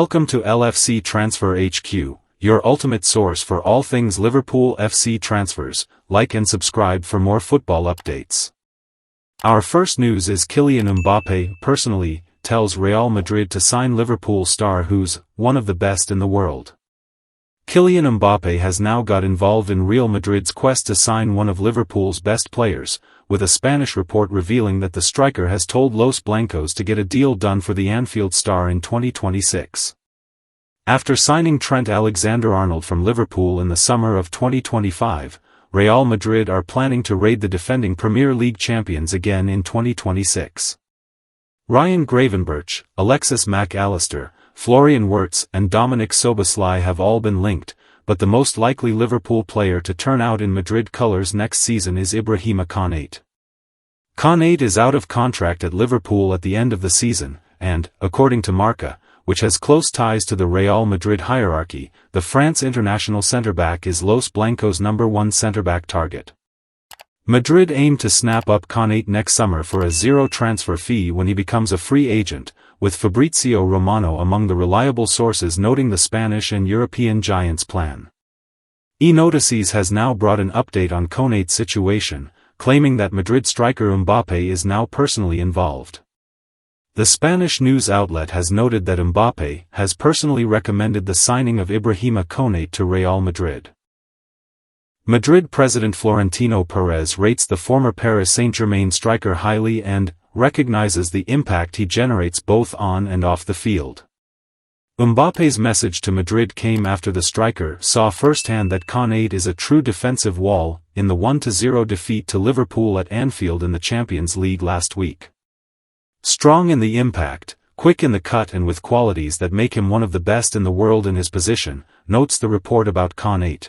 Welcome to LFC Transfer HQ, your ultimate source for all things Liverpool FC transfers. Like and subscribe for more football updates. Our first news is Kylian Mbappé personally tells Real Madrid to sign Liverpool star who's one of the best in the world. Kylian Mbappé has now got involved in Real Madrid's quest to sign one of Liverpool's best players, with a Spanish report revealing that the striker has told Los Blancos to get a deal done for the Anfield star in 2026. After signing Trent Alexander-Arnold from Liverpool in the summer of 2025, Real Madrid are planning to raid the defending Premier League champions again in 2026. Ryan Gravenberch, Alexis Mac Allister, Florian Wirtz and Dominic Szoboszlai have all been linked, but the most likely Liverpool player to turn out in Madrid colours next season is Ibrahima Konate. Konate is out of contract at Liverpool at the end of the season, and, according to Marca, which has close ties to the Real Madrid hierarchy, the France international centre-back is Los Blancos' #1 centre-back target. Madrid aim to snap up Konate next summer for a zero transfer fee when he becomes a free agent, with Fabrizio Romano among the reliable sources noting the Spanish and European giants' plan. E-Notices has now brought an update on Konate's situation, claiming that Madrid striker Mbappé is now personally involved. The Spanish news outlet has noted that Mbappé has personally recommended the signing of Ibrahima Konate to Real Madrid. Madrid president Florentino Perez rates the former Paris Saint-Germain striker highly and recognizes the impact he generates both on and off the field. Mbappé's message to Madrid came after the striker saw firsthand that Konate is a true defensive wall in the 1-0 defeat to Liverpool at Anfield in the Champions League last week. Strong in the impact, quick in the cut and with qualities that make him one of the best in the world in his position, notes the report about Konate.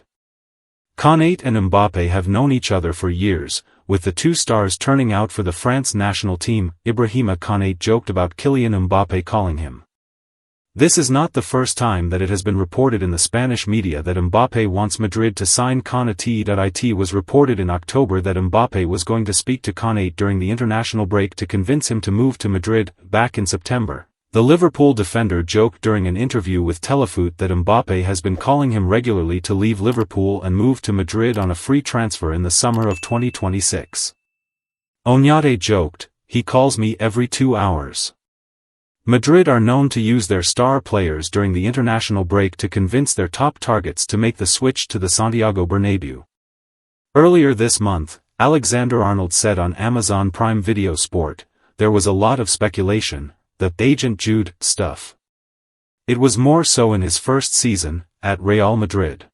Konate and Mbappé have known each other for years, with the two stars turning out for the France national team. Ibrahima Konate joked about Kylian Mbappé calling him. This is not the first time that it has been reported in the Spanish media that Mbappé wants Madrid to sign Konate. It was reported in October that Mbappé was going to speak to Konate during the international break to convince him to move to Madrid. Back in September, the Liverpool defender joked during an interview with Telefoot that Mbappé has been calling him regularly to leave Liverpool and move to Madrid on a free transfer in the summer of 2026. Konate joked, "He calls me every 2 hours." Madrid are known to use their star players during the international break to convince their top targets to make the switch to the Santiago Bernabéu. Earlier this month, Alexander-Arnold said on Amazon Prime Video Sport, "There was a lot of speculation, the Agent Jude stuff. It was more so in his first season at Real Madrid."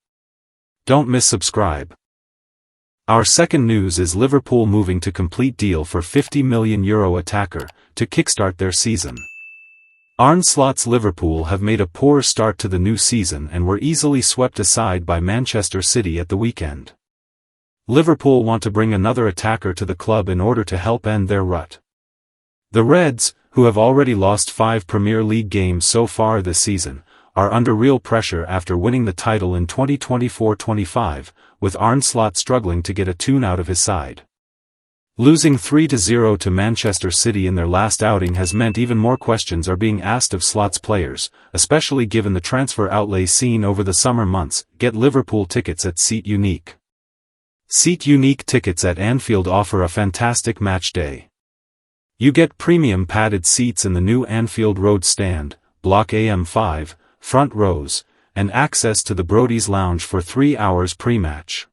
Don't miss subscribe. Our second news is Liverpool moving to complete deal for €50 million attacker to kickstart their season. Arne Slot's Liverpool have made a poor start to the new season and were easily swept aside by Manchester City at the weekend. Liverpool want to bring another attacker to the club in order to help end their rut. The Reds, who have already lost 5 Premier League games so far this season, are under real pressure after winning the title in 2024-25, with Arne Slot struggling to get a tune out of his side. Losing 3-0 to Manchester City in their last outing has meant even more questions are being asked of Slot's players, especially given the transfer outlay seen over the summer months. Get Liverpool tickets at Seat Unique. Seat Unique tickets at Anfield offer a fantastic match day. You get premium padded seats in the new Anfield Road stand, Block AM5, front rows, and access to the Brody's Lounge for 3 hours pre-match.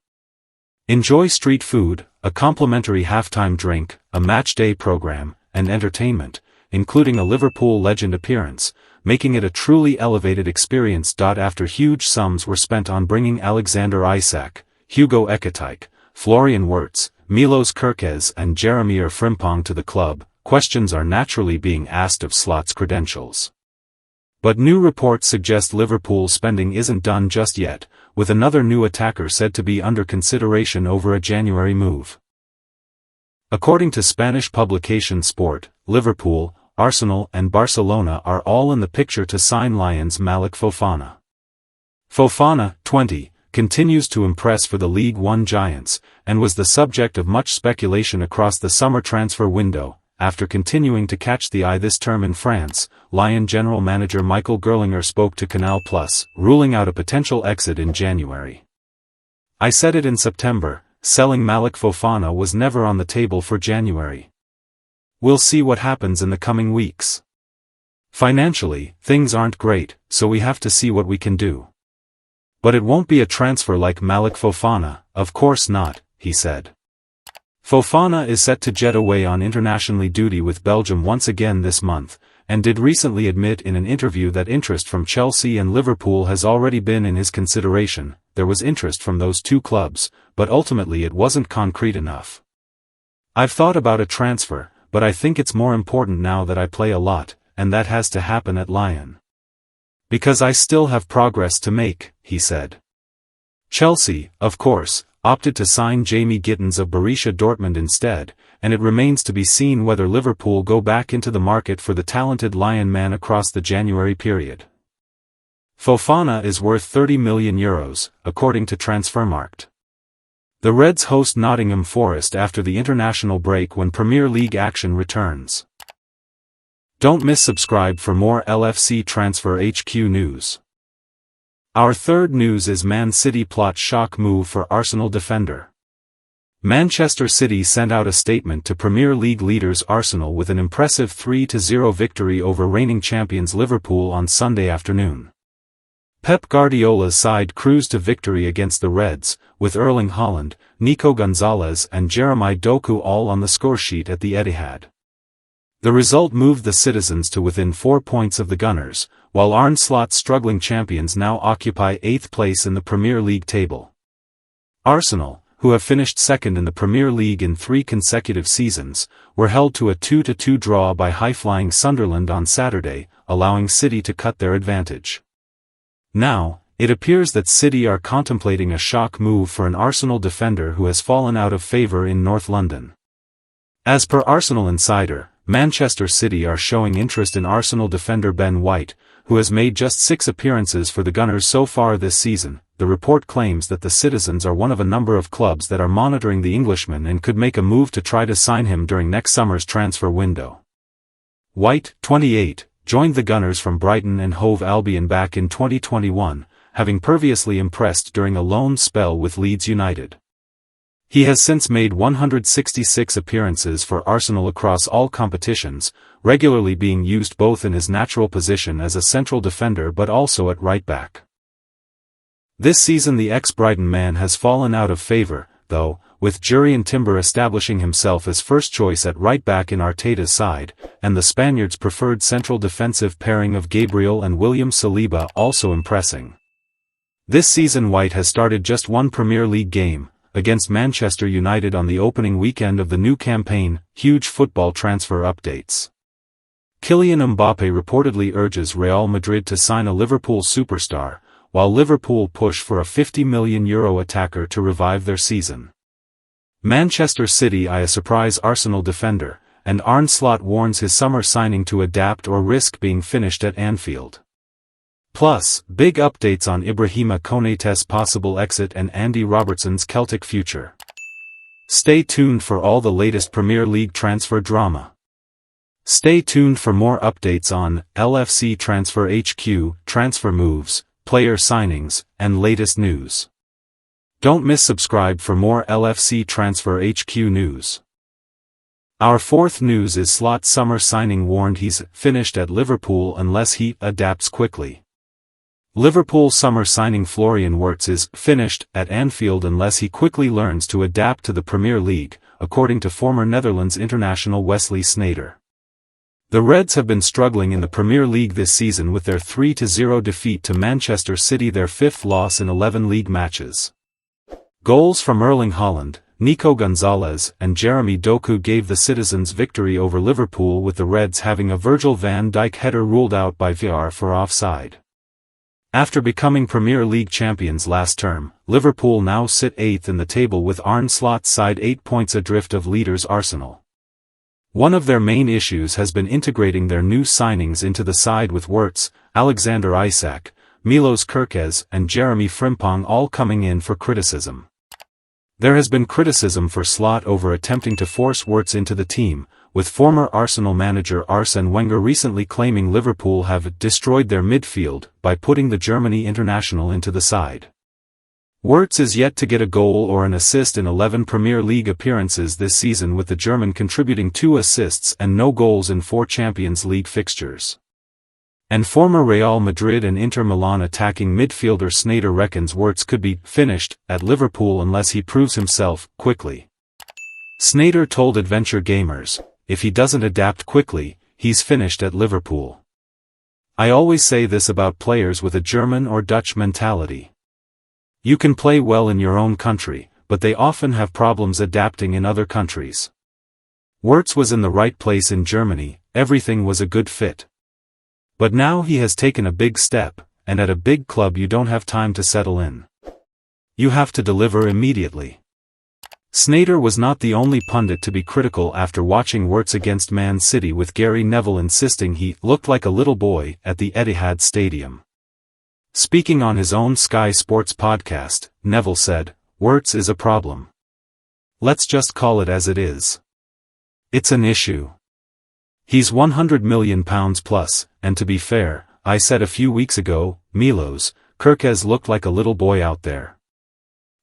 Enjoy street food, a complimentary halftime drink, a match-day program, and entertainment, including a Liverpool legend appearance, making it a truly elevated experience. After huge sums were spent on bringing Alexander Isak, Hugo Ekitike, Florian Wirtz, Milos Kerkez and Jaromir Frimpong to the club, questions are naturally being asked of Slot's credentials. But new reports suggest Liverpool spending isn't done just yet, with another new attacker said to be under consideration over a January move. According to Spanish publication Sport, Liverpool, Arsenal and Barcelona are all in the picture to sign Lyons' Malik Fofana. Fofana, 20, continues to impress for the League One giants, and was the subject of much speculation across the summer transfer window, after continuing to catch the eye this term in France, Lyon general manager Michael Gerlinger spoke to Canal+, ruling out a potential exit in January. "I said it in September, selling Malik Fofana was never on the table for January. We'll see what happens in the coming weeks. Financially, things aren't great, so we have to see what we can do. But it won't be a transfer like Malik Fofana, of course not," he said. Fofana is set to jet away on international duty with Belgium once again this month, and did recently admit in an interview that interest from Chelsea and Liverpool has already been in his consideration. There was interest from those two clubs, but ultimately it wasn't concrete enough. "I've thought about a transfer, but I think it's more important now that I play a lot, and that has to happen at Lyon. Because I still have progress to make," he said. Chelsea, of course, opted to sign Jamie Gittens of Borussia Dortmund instead, and it remains to be seen whether Liverpool go back into the market for the talented Lyon man across the January period. Fofana is worth €30 million, according to Transfermarkt. The Reds host Nottingham Forest after the international break when Premier League action returns. Don't miss subscribe for more LFC Transfer HQ news. Our third news is Man City plots shock move for Arsenal defender. Manchester City sent out a statement to Premier League leaders Arsenal with an impressive 3-0 victory over reigning champions Liverpool on Sunday afternoon. Pep Guardiola's side cruised to victory against the Reds, with Erling Haaland, Nico Gonzalez and Jeremy Doku all on the scoresheet at the Etihad. The result moved the citizens to within 4 points of the Gunners, while Arne Slot's struggling champions now occupy 8th place in the Premier League table. Arsenal, who have finished second in the Premier League in 3 consecutive seasons, were held to a 2-2 draw by high-flying Sunderland on Saturday, allowing City to cut their advantage. Now, it appears that City are contemplating a shock move for an Arsenal defender who has fallen out of favour in North London. As per Arsenal Insider, Manchester City are showing interest in Arsenal defender Ben White, who has made just 6 appearances for the Gunners so far this season. The report claims that the citizens are one of a number of clubs that are monitoring the Englishman and could make a move to try to sign him during next summer's transfer window. White, 28, joined the Gunners from Brighton and Hove Albion back in 2021, having previously impressed during a loan spell with Leeds United. He has since made 166 appearances for Arsenal across all competitions, regularly being used both in his natural position as a central defender but also at right-back. This season the ex-Brighton man has fallen out of favour, though, with Jurrien Timber establishing himself as first choice at right-back in Arteta's side, and the Spaniards' preferred central defensive pairing of Gabriel and William Saliba also impressing. This season White has started just 1 Premier League game, against Manchester United on the opening weekend of the new campaign. Huge football transfer updates. Kylian Mbappé reportedly urges Real Madrid to sign a Liverpool superstar, while Liverpool push for a €50 million attacker to revive their season. Manchester City eye a surprise Arsenal defender, and Arne Slot warns his summer signing to adapt or risk being finished at Anfield. Plus, big updates on Ibrahima Konate's possible exit and Andy Robertson's Celtic future. Stay tuned for all the latest Premier League transfer drama. Stay tuned for more updates on LFC Transfer HQ, transfer moves, player signings, and latest news. Don't miss subscribe for more LFC Transfer HQ news. Our fourth news is Slot's summer signing warned he's finished at Liverpool unless he adapts quickly. Liverpool summer signing Florian Wirtz is finished at Anfield unless he quickly learns to adapt to the Premier League, according to former Netherlands international Wesley Sneijder. The Reds have been struggling in the Premier League this season with their 3-0 defeat to Manchester City, their 5th loss in 11 league matches. Goals from Erling Haaland, Nico Gonzalez and Jeremy Doku gave the citizens victory over Liverpool, with the Reds having a Virgil van Dijk header ruled out by VAR for offside. After becoming Premier League champions last term, Liverpool now sit 8th in the table with Arne Slot's side 8 points adrift of leaders Arsenal. One of their main issues has been integrating their new signings into the side, with Wirtz, Alexander Isak, Milos Kerkez and Jeremy Frimpong all coming in for criticism. There has been criticism for Slot over attempting to force Wirtz into the team, with former Arsenal manager Arsene Wenger recently claiming Liverpool have destroyed their midfield by putting the Germany international into the side. Wirtz is yet to get a goal or an assist in 11 Premier League appearances this season, with the German contributing 2 assists and no goals in 4 Champions League fixtures. And former Real Madrid and Inter Milan attacking midfielder Sneijder reckons Wirtz could be finished at Liverpool unless he proves himself quickly. Sneijder told Adventure Gamers, "If he doesn't adapt quickly, he's finished at Liverpool. I always say this about players with a German or Dutch mentality. You can play well in your own country, but they often have problems adapting in other countries. Wirtz was in the right place in Germany, everything was a good fit. But now he has taken a big step, and at a big club you don't have time to settle in. You have to deliver immediately." Sneijder was not the only pundit to be critical after watching Wirtz against Man City, with Gary Neville insisting he looked like a little boy at the Etihad Stadium. Speaking on his own Sky Sports podcast, Neville said, "Wirtz is a problem. Let's just call it as it is. It's an issue. He's £100 million plus, and to be fair, I said a few weeks ago, Milos Kerkez looked like a little boy out there.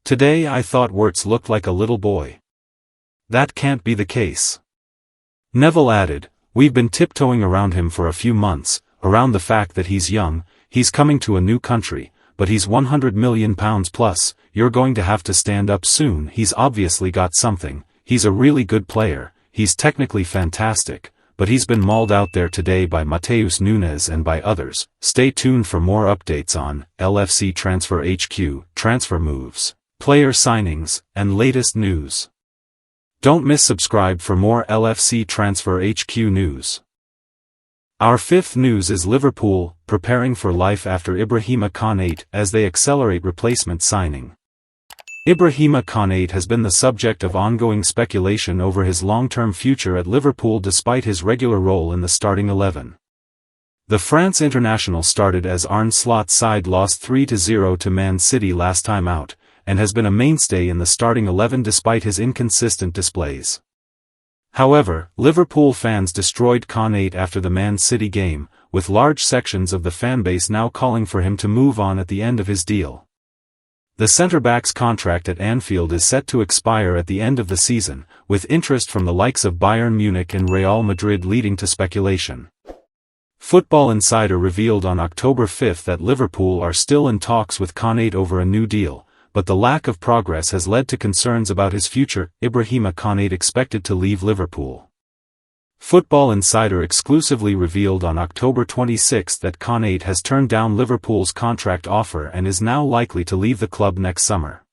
Today I thought Wirtz looked like a little boy. That can't be the case." Neville added, "We've been tiptoeing around him for a few months, around the fact that he's young, he's coming to a new country, but he's £100 million plus, you're going to have to stand up soon. He's obviously got something, he's a really good player, he's technically fantastic, but he's been mauled out there today by Matheus Nunes and by others." Stay tuned for more updates on LFC Transfer HQ, transfer moves, player signings, and latest news. Don't miss subscribe for more LFC Transfer HQ news. Our fifth news is Liverpool, preparing for life after Ibrahima Konate as they accelerate replacement signing. Ibrahima Konate has been the subject of ongoing speculation over his long-term future at Liverpool despite his regular role in the starting 11. The France international started as Arne Slot's side lost 3-0 to Man City last time out, and has been a mainstay in the starting 11 despite his inconsistent displays. However, Liverpool fans destroyed Konate after the Man City game, with large sections of the fanbase now calling for him to move on at the end of his deal. The centre-back's contract at Anfield is set to expire at the end of the season, with interest from the likes of Bayern Munich and Real Madrid leading to speculation. Football Insider revealed on October 5 that Liverpool are still in talks with Konate over a new deal, but the lack of progress has led to concerns about his future. Ibrahima Konate expected to leave Liverpool. Football Insider exclusively revealed on October 26 that Konate has turned down Liverpool's contract offer and is now likely to leave the club next summer.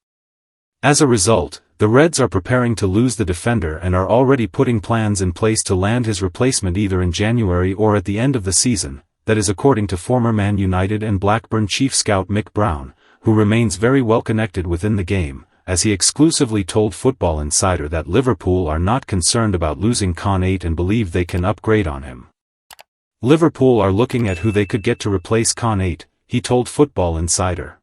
As a result, the Reds are preparing to lose the defender and are already putting plans in place to land his replacement either in January or at the end of the season, that is according to former Man United and Blackburn chief scout Mick Brown, who remains very well connected within the game, as he exclusively told Football Insider that Liverpool are not concerned about losing Konate and believe they can upgrade on him. Liverpool are looking at who they could get to replace Konate, he told Football Insider.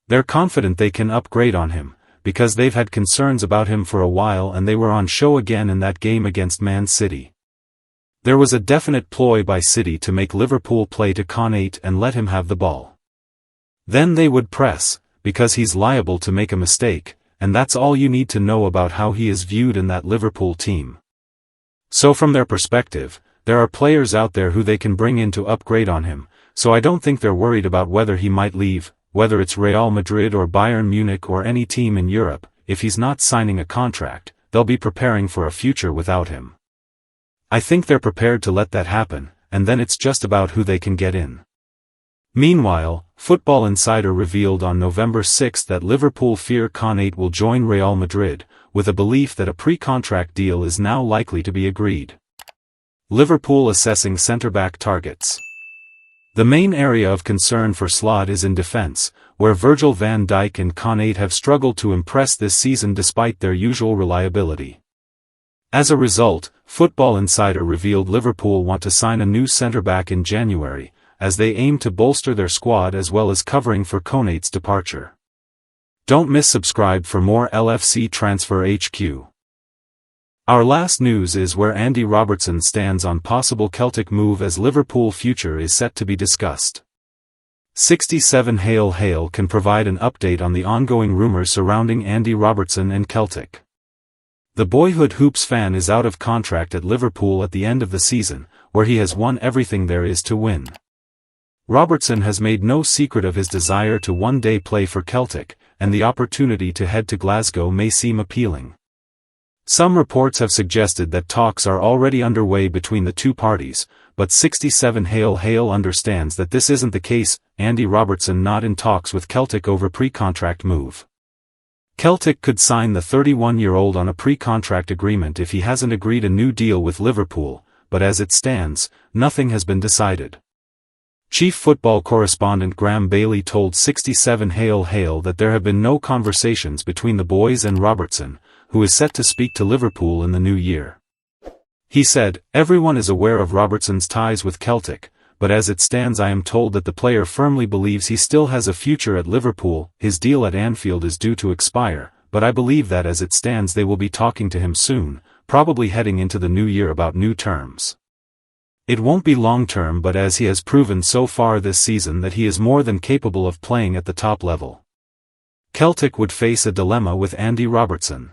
They're confident they can upgrade on him, because they've had concerns about him for a while and they were on show again in that game against Man City. There was a definite ploy by City to make Liverpool play to Konate and let him have the ball. Then they would press, because he's liable to make a mistake, and that's all you need to know about how he is viewed in that Liverpool team. So from their perspective, there are players out there who they can bring in to upgrade on him, so I don't think they're worried about whether he might leave, whether it's Real Madrid or Bayern Munich or any team in Europe. If he's not signing a contract, they'll be preparing for a future without him. I think they're prepared to let that happen, and then it's just about who they can get in. Meanwhile, Football Insider revealed on November 6 that Liverpool fear Konate will join Real Madrid, with a belief that a pre-contract deal is now likely to be agreed. Liverpool assessing centre-back targets. The main area of concern for Slot is in defence, where Virgil van Dijk and Konate have struggled to impress this season despite their usual reliability. As a result, Football Insider revealed Liverpool want to sign a new centre-back in January, as they aim to bolster their squad as well as covering for Konate's departure. Don't miss subscribe for more LFC Transfer HQ. Our last news is where Andy Robertson stands on possible Celtic move as Liverpool future is set to be discussed. 67 Hail can provide an update on the ongoing rumours surrounding Andy Robertson and Celtic. The boyhood hoops fan is out of contract at Liverpool at the end of the season, where he has won everything there is to win. Robertson has made no secret of his desire to one day play for Celtic, and the opportunity to head to Glasgow may seem appealing. Some reports have suggested that talks are already underway between the two parties, but 67 Hail understands that this isn't the case. Andy Robertson not in talks with Celtic over pre-contract move. Celtic could sign the 31-year-old on a pre-contract agreement if he hasn't agreed a new deal with Liverpool, but as it stands, nothing has been decided. Chief football correspondent Graham Bailey told 67 Hail that there have been no conversations between the boys and Robertson, who is set to speak to Liverpool in the new year. He said, "Everyone is aware of Robertson's ties with Celtic, but as it stands I am told that the player firmly believes he still has a future at Liverpool. His deal at Anfield is due to expire, but I believe that as it stands they will be talking to him soon, probably heading into the new year about new terms. It won't be long-term, but as he has proven so far this season that he is more than capable of playing at the top level." Celtic would face a dilemma with Andy Robertson.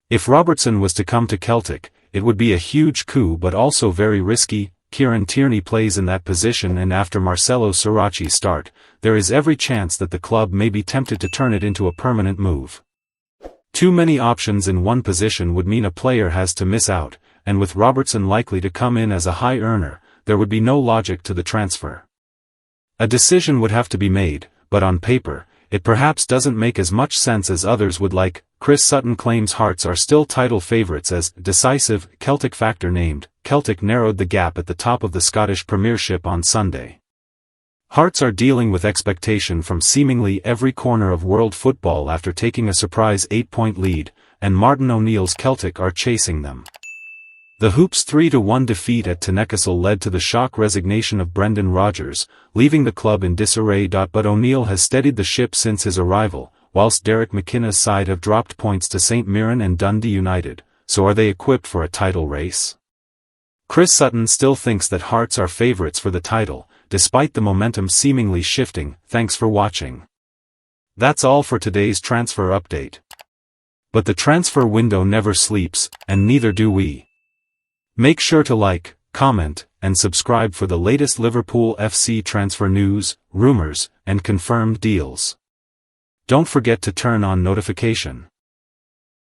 If Robertson was to come to Celtic, it would be a huge coup but also very risky. Kieran Tierney plays in that position, and after Marcelo Sarachi's start, there is every chance that the club may be tempted to turn it into a permanent move. Too many options in one position would mean a player has to miss out, and with Robertson likely to come in as a high earner, there would be no logic to the transfer. A decision would have to be made, but on paper, it perhaps doesn't make as much sense as others would like. Chris Sutton claims Hearts are still title favourites as decisive Celtic factor named. Celtic narrowed the gap at the top of the Scottish Premiership on Sunday. Hearts are dealing with expectation from seemingly every corner of world football after taking a surprise 8-point lead, and Martin O'Neill's Celtic are chasing them. The Hoops' 3-1 defeat at Tynecastle led to the shock resignation of Brendan Rodgers, leaving the club in disarray. But O'Neill has steadied the ship since his arrival, whilst Derek McKenna's side have dropped points to St Mirren and Dundee United. So are they equipped for a title race? Chris Sutton still thinks that Hearts are favourites for the title, despite the momentum seemingly shifting. Thanks for watching. That's all for today's transfer update. But the transfer window never sleeps, and neither do we. Make sure to like, comment, and subscribe for the latest Liverpool FC transfer news, rumours, and confirmed deals. Don't forget to turn on notification.